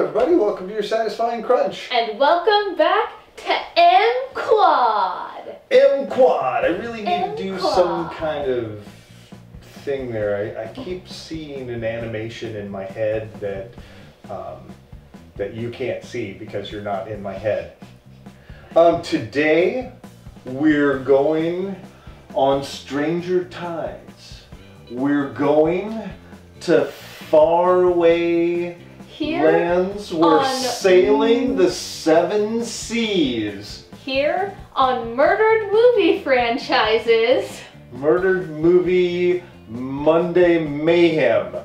everybody, welcome to your Satisfying Crunch. And welcome back to M-Quad. M-Quad. I really need to do some kind of thing there. I keep seeing an animation in my head that that you can't see because you're not in my head. Today we're going on Stranger Tides. We're going to faraway lands. We're sailing the 7 seas. Here on Murdered Movie Franchises. Murdered Movie Monday Mayhem.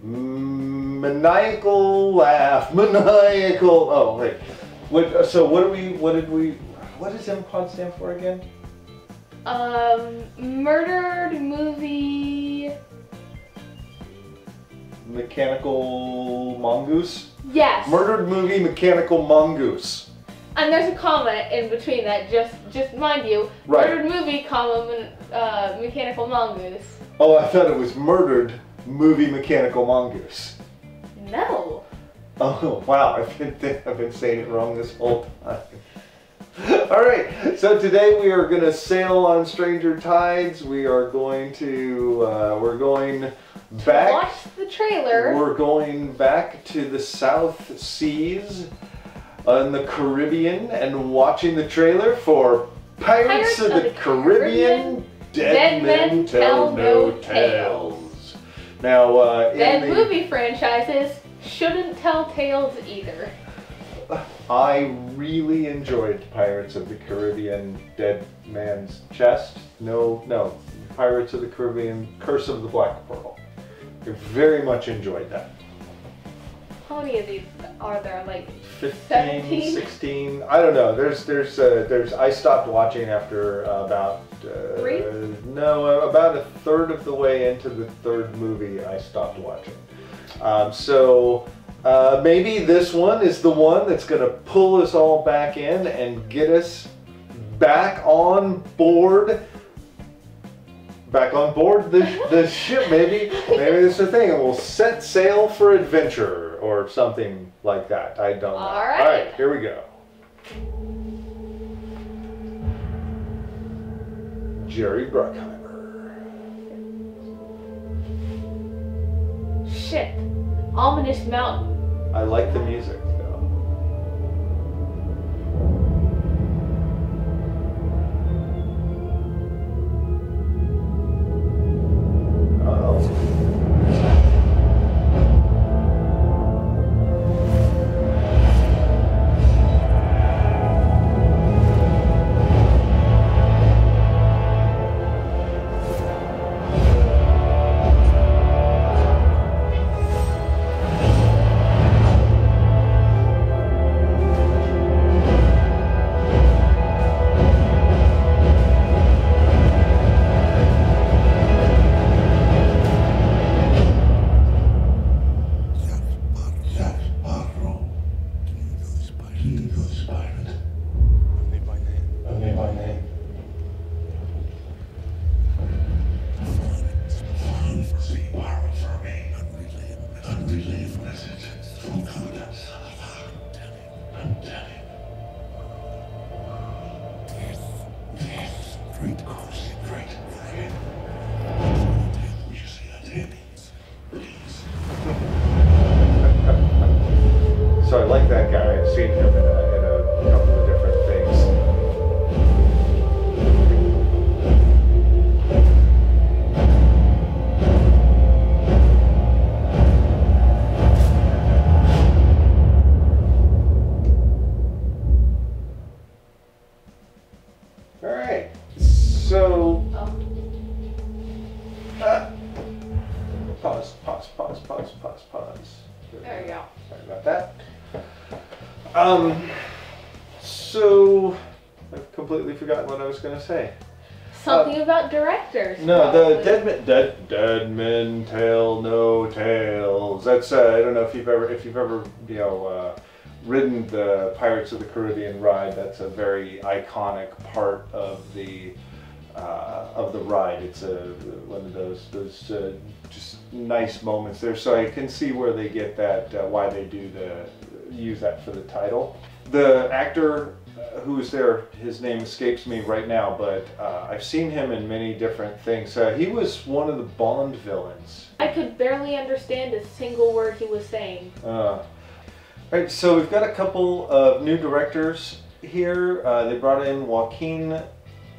Maniacal laugh. Maniacal. Oh wait. What does M-Quad stand for again? Murdered Movie... Mechanical Mongoose? Yes. Murdered Movie Mechanical Mongoose. And there's a comma in between that, just mind you. Right. Murdered Movie, comma, Mechanical Mongoose. Oh, I thought it was Murdered Movie Mechanical Mongoose. No. Oh, wow, I've been saying it wrong this whole time. Alright, so today we are going to sail on Stranger Tides. We are going to, we're going back. Watch the trailer. We're going back to the South Seas in the Caribbean and watching the trailer for Pirates of the Caribbean, Dead Men Tell No Tales. Now, Dead movie franchises shouldn't tell tales either. I really enjoyed Pirates of the Caribbean, Dead Man's Chest. No, Pirates of the Caribbean, Curse of the Black Pearl. I very much enjoyed that. How many of these are there? Like 15, 17? 16. I don't know. There's. I stopped watching after about. 3? No, about a third of the way into the 3rd movie, I stopped watching. Maybe this one is the one that's going to pull us all back in and get us back on board. Back on board the ship, maybe that's the thing, and we'll set sail for adventure or something like that. I don't know. All right. All right, here we go. Jerry Bruckheimer. Shit. Ominous Mountain. I like the music though. So I like that guy. I've seen him in a couple of different things. All right. So pause. There you go. Sorry about that. So I've completely forgotten what I was going to say. Something about directors. No, probably. the Dead Men Tell No Tales. That's I don't know if you've ever ridden the Pirates of the Caribbean ride. That's a very iconic part of the ride. It's one of those just nice moments there. So I can see where they get that, why they do use that for the title. The actor who's there, his name escapes me right now, but I've seen him in many different things. He was one of the Bond villains. I could barely understand a single word he was saying. Right, so we've got a couple of new directors here. They brought in Joaquin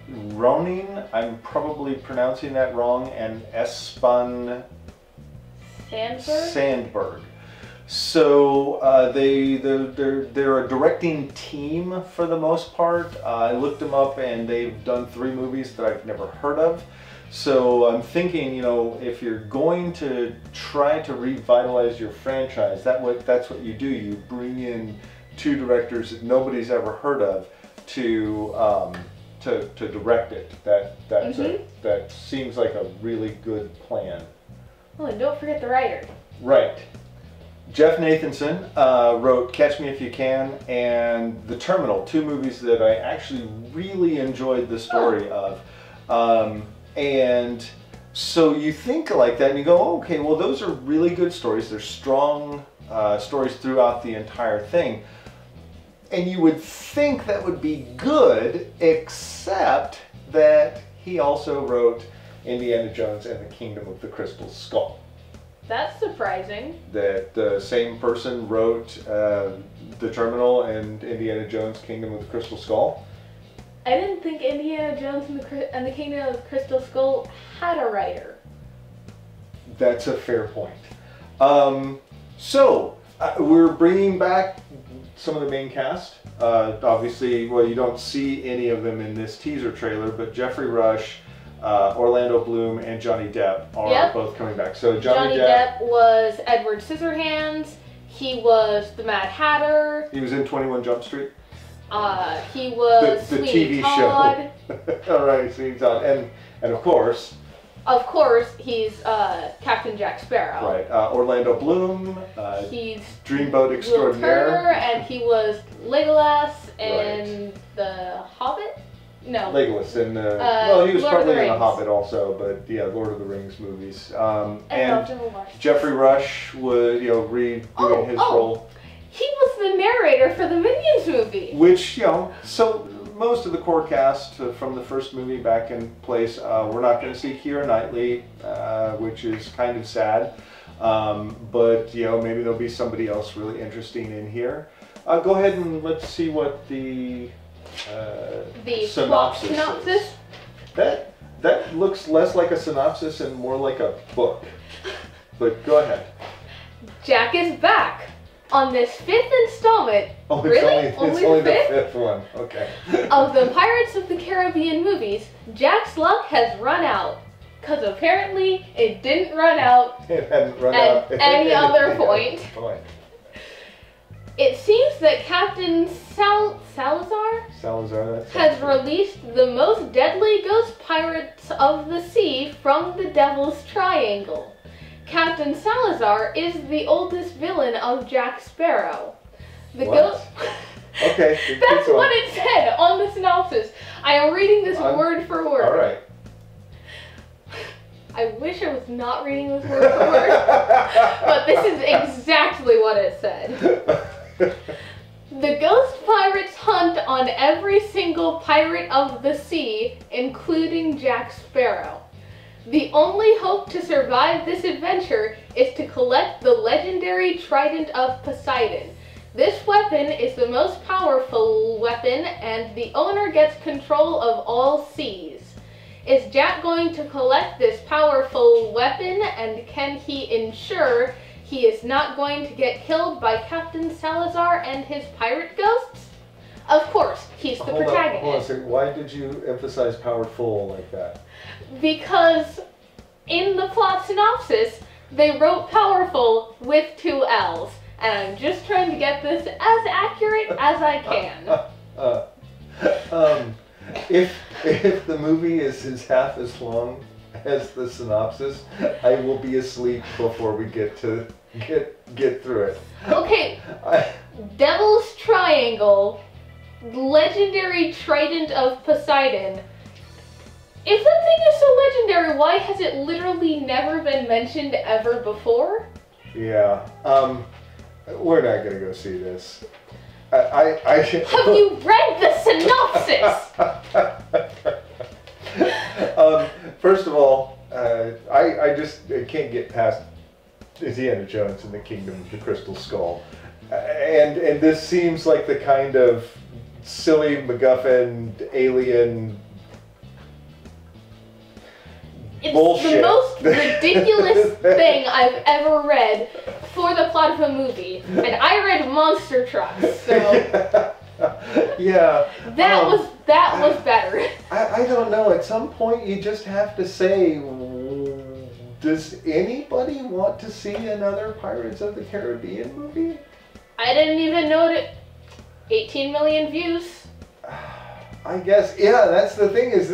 Ronin, I'm probably pronouncing that wrong, and Espan Sandberg. So they're a directing team for the most part. I looked them up and they've done 3 movies that I've never heard of. So I'm thinking, you know, if you're going to try to revitalize your franchise, that's what you do. You bring in 2 directors that nobody's ever heard of to direct it. That seems like a really good plan. Oh, and don't forget the writer. Right. Jeff Nathanson wrote Catch Me If You Can and The Terminal, 2 movies that I actually really enjoyed the story of. And so you think like that and you go, oh, okay, well those are really good stories. They're strong stories throughout the entire thing. And you would think that would be good, except that he also wrote Indiana Jones and the Kingdom of the Crystal Skull. That's surprising. That the same person wrote The Terminal and Indiana Jones, Kingdom of the Crystal Skull. I didn't think Indiana Jones and the Kingdom of the Crystal Skull had a writer. That's a fair point. We're bringing back some of the main cast. Obviously, well, you don't see any of them in this teaser trailer, but Jeffrey Rush, Orlando Bloom, and Johnny Depp are both coming back. So Johnny Depp was Edward Scissorhands. He was the Mad Hatter. He was in 21 Jump Street. He was the Sweeney TV Todd. Show. All right, Sweeney Todd, and of course. Of course, he's Captain Jack Sparrow. Right. Orlando Bloom. He's Dreamboat Extraordinaire. Will Turner, and he was Legolas in The Hobbit. No. Legolas in well, he was Lord probably in The Hobbit also, but yeah, Lord of the Rings movies. And Jeffrey Rush was, you know, redoing his role. He was the narrator for the Minions movie. Which, you know, so most of the core cast from the first movie back in place. We're not going to see Keira Knightley, which is kind of sad. But, you know, maybe there'll be somebody else really interesting in here. Go ahead and let's see what the synopsis is. That looks less like a synopsis and more like a book. But go ahead. Jack is back. On this 5th installment, it's only the 5th one, okay. of the Pirates of the Caribbean movies, Jack's luck has run out. Because apparently it didn't run out it hadn't run out at any other point. It seems that Captain Salazar has released the most deadly ghost pirates of the sea from the Devil's Triangle. Captain Salazar is the oldest villain of Jack Sparrow. The ghost. Okay. That's what it said on the synopsis. I am reading this word for word. All right. I wish I was not reading this word for word, but this is exactly what it said. The ghost pirates hunt on every single pirate of the sea, including Jack Sparrow. The only hope to survive this adventure is to collect the legendary Trident of Poseidon. This weapon is the most powerful weapon, and the owner gets control of all seas. Is Jack going to collect this powerful weapon, and can he ensure he is not going to get killed by Captain Salazar and his pirate ghosts? Of course, he's the protagonist. Hold on a second. Why did you emphasize powerful like that? Because in the plot synopsis, they wrote powerful with 2 L's. And I'm just trying to get this as accurate as I can. If the movie is half as long as the synopsis, I will be asleep before we get through it. Okay, Devil's Triangle, legendary Trident of Poseidon. If the thing is so legendary, why has it literally never been mentioned ever before? Yeah. We're not gonna go see this. Have you read the synopsis? First of all, I just can't get past Indiana Jones and the Kingdom of the Crystal Skull, and this seems like the kind of silly MacGuffin alien bullshit. It's the most ridiculous thing I've ever read for the plot of a movie, and I read Monster Trucks, so yeah. That was better. I don't know. At some point, you just have to say, does anybody want to see another Pirates of the Caribbean movie? I didn't even know it. 18 million views. I guess, yeah. That's the thing. Is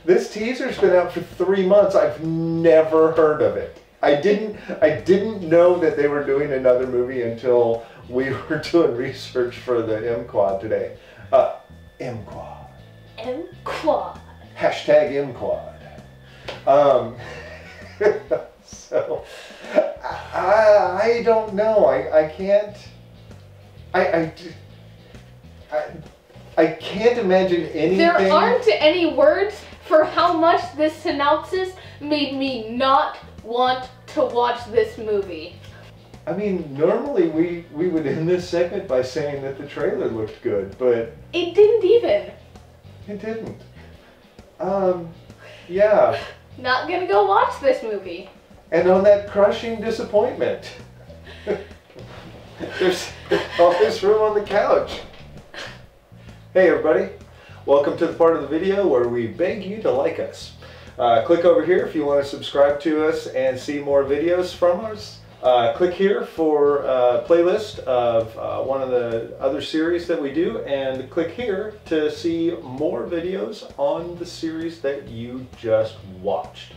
this teaser's been out for 3 months. I've never heard of it. I didn't know that they were doing another movie until we were doing research for the M-Quad today. M-Quad. M-Quad. Hashtag M-Quad. So, I don't know. I can't. I can't imagine anything. There aren't any words for how much this synopsis made me not want to watch this movie. I mean, normally we would end this segment by saying that the trailer looked good, but it didn't even. It didn't. Yeah. Not gonna go watch this movie. And on that crushing disappointment, there's all this room on the couch. Hey everybody, welcome to the part of the video where we beg you to like us. Click over here if you want to subscribe to us and see more videos from us. Click here for a playlist of one of the other series that we do, and click here to see more videos on the series that you just watched.